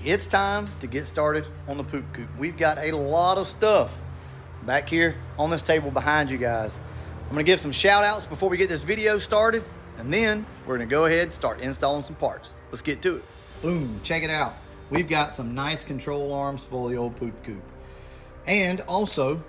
it's time to get started on the poop coop. We've got a lot of stuff back here on this table behind you guys. I'm gonna give some shout outs before we get this video started, and then we're gonna go ahead and start installing some parts. Let's get to it. Boom, check it out. We've got some nice control arms for the old poop coop. And also,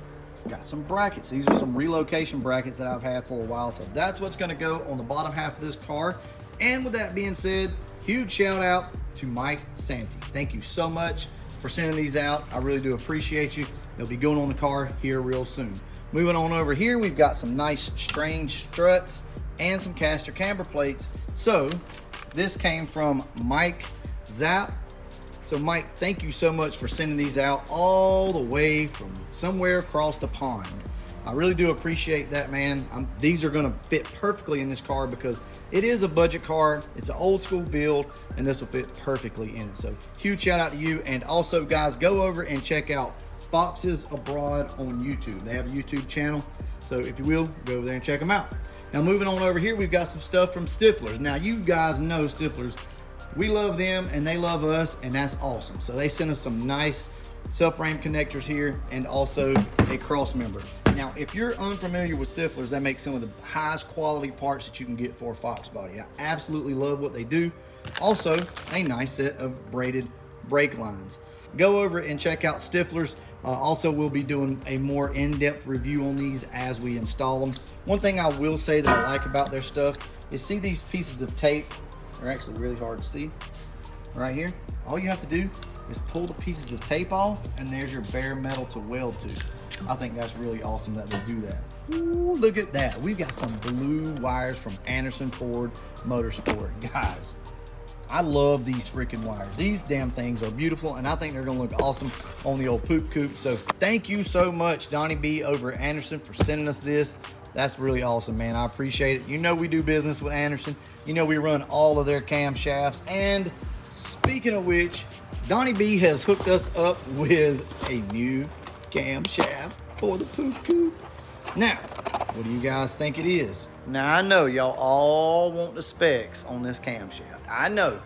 we've got some brackets. These are some relocation brackets that I've had for a while. So that's what's gonna go on the bottom half of this car. And with that being said, huge shout out to Mike Santee. Thank you so much for sending these out. I really do appreciate you. They'll be going on the car here real soon. Moving on over here, we've got some nice strange struts and some caster camber plates. So this came from Mike Zapp. So Mike, thank you so much for sending these out all the way from somewhere across the pond. I really do appreciate that, man. These are gonna fit perfectly in this car because it is a budget car. It's an old school build, and this will fit perfectly in it. So huge shout out to you. And also guys, go over and check out Foxes Abroad on YouTube. They have a YouTube channel. So if you will, go over there and check them out. Now moving on over here, we've got some stuff from Stiflers. Now you guys know Stiflers. We love them and they love us, and that's awesome. So they sent us some nice subframe connectors here and also a cross member. Now, if you're unfamiliar with Stiflers, they make some of the highest quality parts that you can get for a FOXBODY. I absolutely love what they do. Also, a nice set of braided brake lines. Go over and check out Stiflers. Also, we'll be doing a more in-depth review on these as we install them. One thing I will say that I like about their stuff is, see these pieces of tape? They're actually really hard to see right here. All you have to do is pull the pieces of tape off, and there's your bare metal to weld to. I think that's really awesome that they do that. Ooh, look at that. We've got some blue wires from Anderson Ford Motorsport. Guys, I love these freaking wires. These damn things are beautiful, and I think they're gonna look awesome on the old poop coop. So thank you so much, Donnie B over at Anderson, for sending us this. That's really awesome, man. I appreciate it. You know we do business with Anderson. You know we run all of their camshafts. And speaking of which, Donnie B has hooked us up with a new camshaft for the poop coop. Now, what do you guys think it is? Now, I know y'all all want the specs on this camshaft. I know.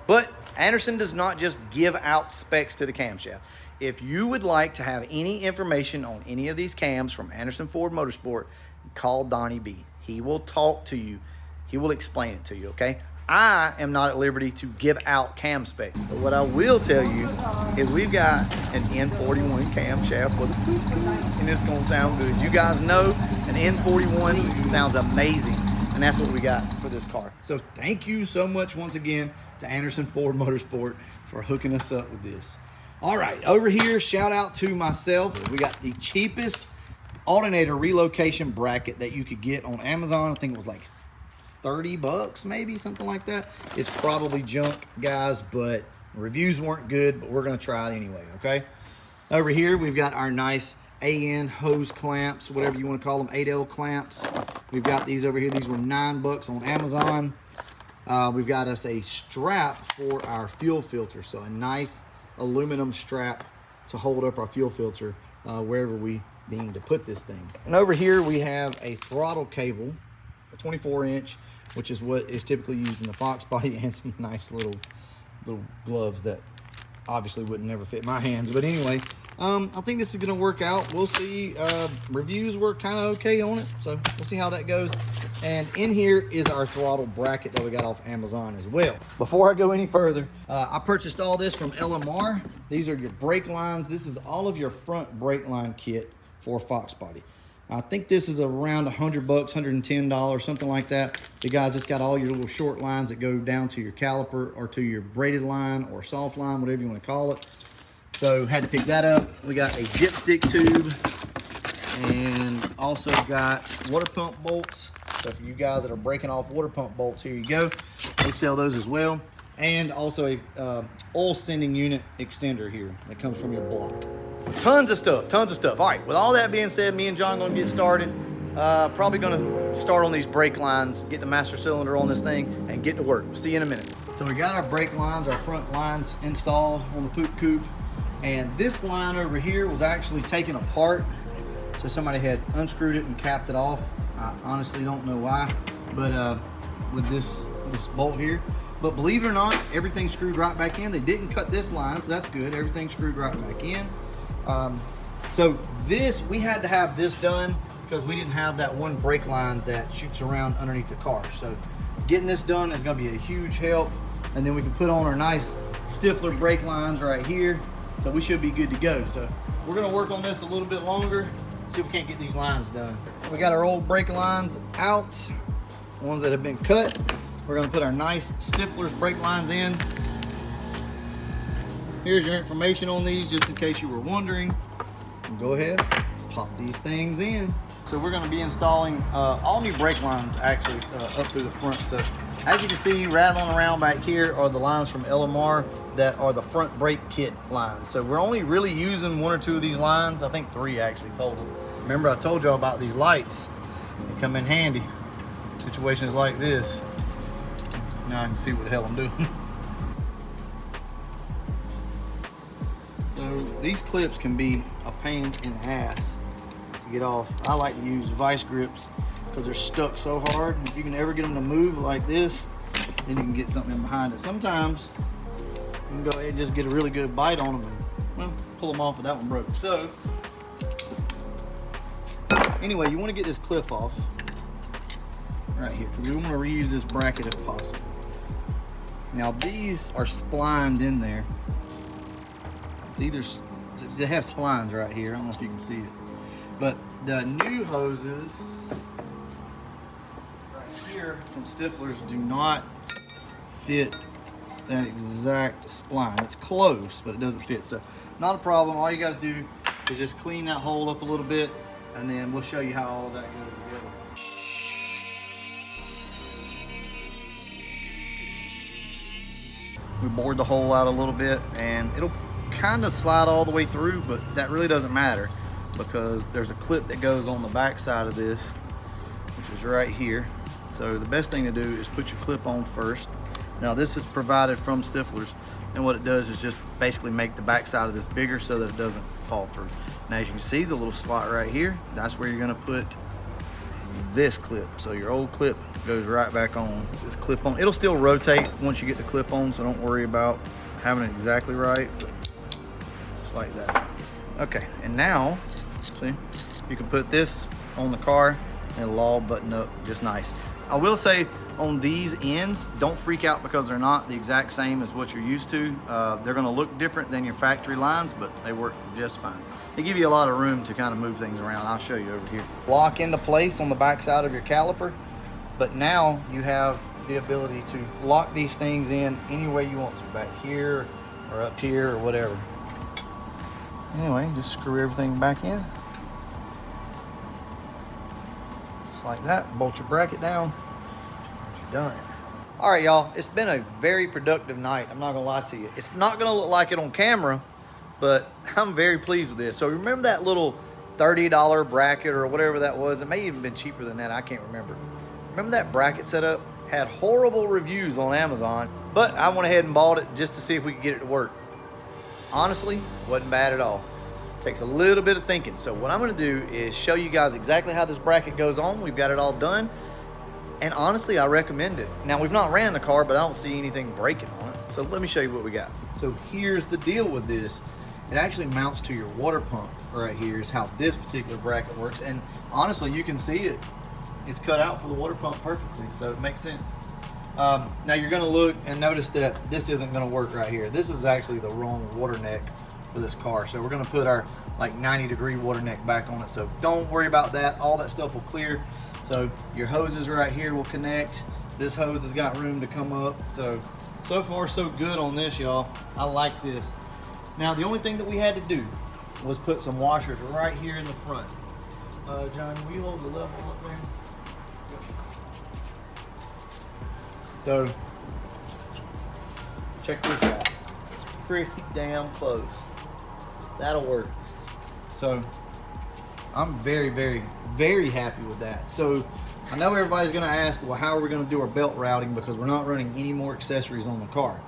But Anderson does not just give out specs to the camshaft. If you would like to have any information on any of these cams from Anderson Ford Motorsport, call Donnie B. He will talk to you. He will explain it to you, okay? I am not at liberty to give out cam specs, but what I will tell you is we've got an N41 camshaft for the poop coop, and it's gonna sound good. You guys know an N41 sounds amazing, and that's what we got for this car. So thank you so much once again to Anderson Ford Motorsport for hooking us up with this. All right, over here, shout out to myself. We got the cheapest alternator relocation bracket that you could get on Amazon. I think it was like 30 bucks, maybe something like that. It's probably junk, guys, but reviews weren't good, but we're gonna try it anyway, okay? Over here, we've got our nice AN hose clamps, whatever you wanna call them, 8L clamps. We've got these over here. These were 9 bucks on Amazon. We've got us a strap for our fuel filter. So a nice aluminum strap to hold up our fuel filter wherever we deem to put this thing. And over here, we have a throttle cable, a 24-inch, which is what is typically used in the FOXBODY, and some nice little gloves that obviously would never fit my hands. But anyway, I think this is gonna work out. We'll see. Reviews were kind of okay on it, so we'll see how that goes. And in here is our throttle bracket that we got off Amazon as well. Before I go any further, I purchased all this from LMR. These are your brake lines. This is all of your front brake line kit for FOXBODY. I think this is around 100 bucks, $110, something like that. But guys, it's got all your little short lines that go down to your caliper or to your braided line or soft line, whatever you want to call it. So had to pick that up. We got a dipstick tube and also got water pump bolts. So for you guys that are breaking off water pump bolts, here you go. We sell those as well. And also a oil sending unit extender here that comes from your block. Tons of stuff. All right, with all that being said, me and John gonna get started. Probably gonna start on these brake lines, get the master cylinder on this thing, and get to work. We'll see you in a minute. So we got our brake lines, our front lines installed on the poop coop. And this line over here was actually taken apart. So somebody had unscrewed it and capped it off. I honestly don't know why, but with this bolt here. But believe it or not, everything's screwed right back in. They didn't cut this line, so that's good. Everything's screwed right back in. So this, we had to have this done because we didn't have that one brake line that shoots around underneath the car. So getting this done is gonna be a huge help. And then we can put on our nice Stifler brake lines right here. So we should be good to go. So we're gonna work on this a little bit longer, see if we can't get these lines done. We got our old brake lines out, ones that have been cut. We're gonna put our nice Stifler's brake lines in. Here's your information on these, just in case you were wondering. Go ahead, pop these things in. So we're gonna be installing all new brake lines actually up through the front. So as you can see, rattling around back here are the lines from LMR that are the front brake kit lines. So we're only really using 1 or 2 of these lines. I think 3 actually total. Remember I told y'all about these lights. They come in handy. Situations like this. Now I can see what the hell I'm doing. So these clips can be a pain in the ass to get off. I like to use vice grips because they're stuck so hard. If you can ever get them to move like this, then you can get something in behind it. Sometimes you can go ahead and just get a really good bite on them and, well, pull them off, but that one broke. So anyway, you want to get this clip off right here because we want to reuse this bracket if possible. Now these are splined in there. They have splines right here. I don't know if you can see it, but the new hoses right here from Stifler's do not fit that exact spline. It's close, but it doesn't fit. So not a problem. All you got to do is just clean that hole up a little bit, and then we'll show you how all that goes together. We bored the hole out a little bit, and it'll kind of slide all the way through, but that really doesn't matter because there's a clip that goes on the back side of this, which is right here. So the best thing to do is put your clip on first. Now this is provided from Stifler's, and what it does is just basically make the back side of this bigger so that it doesn't fall through. Now as you can see, the little slot right here, that's where you're going to put this clip. So your old clip goes right back on this clip on. It'll still rotate once you get the clip on, so don't worry about having it exactly right, but just like that. Okay, and now see, you can put this on the car and it'll all button up just nice. I will say on these ends, don't freak out because they're not the exact same as what you're used to. They're going to look different than your factory lines, but they work just fine. They give you a lot of room to kind of move things around. I'll show you over here. Lock into place on the back side of your caliper, but now you have the ability to lock these things in any way you want to, back here or up here or whatever. Anyway, just screw everything back in. Just like that. Bolt your bracket down. You're done. All right, y'all. It's been a very productive night. I'm not gonna lie to you. It's not gonna look like it on camera, but I'm very pleased with this. So remember that little $30 bracket or whatever that was? It may even been cheaper than that. I can't remember. Remember that bracket setup? Had horrible reviews on Amazon, but I went ahead and bought it just to see if we could get it to work. Honestly, wasn't bad at all. Takes a little bit of thinking. So what I'm gonna do is show you guys exactly how this bracket goes on. We've got it all done. And honestly, I recommend it. Now, we've not ran the car, but I don't see anything breaking on it. So let me show you what we got. So here's the deal with this. It actually mounts to your water pump right here is how this particular bracket works. And honestly, you can see it. It's cut out for the water pump perfectly, so it makes sense. Now you're gonna look and notice that this isn't gonna work right here. This is actually the wrong water neck for this car. So we're gonna put our like 90-degree water neck back on it. So don't worry about that. All that stuff will clear. So your hoses right here will connect. This hose has got room to come up. So far so good on this, y'all. I like this. Now the only thing that we had to do was put some washers right here in the front. John, will you hold the left one up there? So check this out. It's pretty damn close. That'll work. So I'm very, very, very happy with that. So I know everybody's gonna ask, well, how are we gonna do our belt routing because we're not running any more accessories on the car.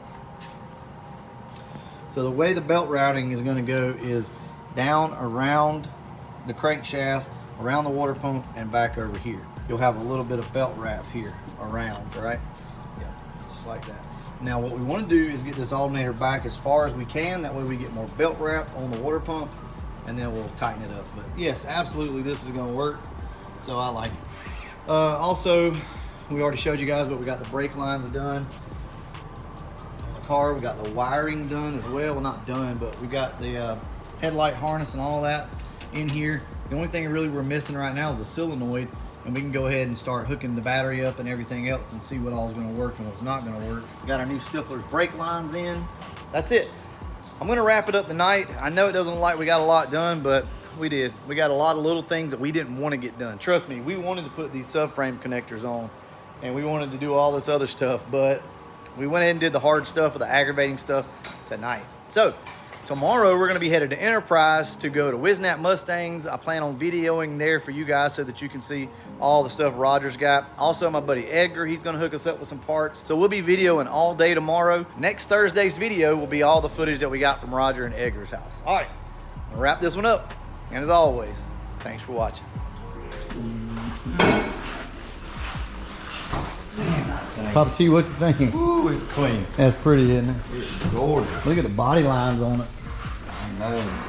So the way the belt routing is gonna go is down around the crankshaft, around the water pump, and back over here. You'll have a little bit of belt wrap here around, right? Yeah, just like that. Now what we want to do is get this alternator back as far as we can. That way we get more belt wrap on the water pump, and then we'll tighten it up. But yes, absolutely, this is going to work. So I like it. Also, we already showed you guys, but we got the brake lines done. The car, we got the wiring done as well. Well, not done, but we got the headlight harness and all that in here. The only thing really we're missing right now is the solenoid, and we can go ahead and start hooking the battery up and everything else and see what all is going to work and what's not going to work. Got our new Stifler's brake lines in. That's it. I'm going to wrap it up tonight. I know it doesn't look like we got a lot done, but we did. We got a lot of little things that we didn't want to get done. Trust me, we wanted to put these subframe connectors on, and we wanted to do all this other stuff, but we went ahead and did the hard stuff or the aggravating stuff tonight. So tomorrow we're going to be headed to Enterprise to go to Wisnat Mustangs. I plan on videoing there for you guys so that you can see all the stuff Roger's got. Also, my buddy Edgar, he's going to hook us up with some parts. So we'll be videoing all day tomorrow. Next Thursday's video will be all the footage that we got from Roger and Edgar's house. All right, I'll wrap this one up. And as always, thanks for watching. Papa T, what you thinking? Ooh, it's clean. That's pretty, isn't it? It's gorgeous. Look at the body lines on it. I know.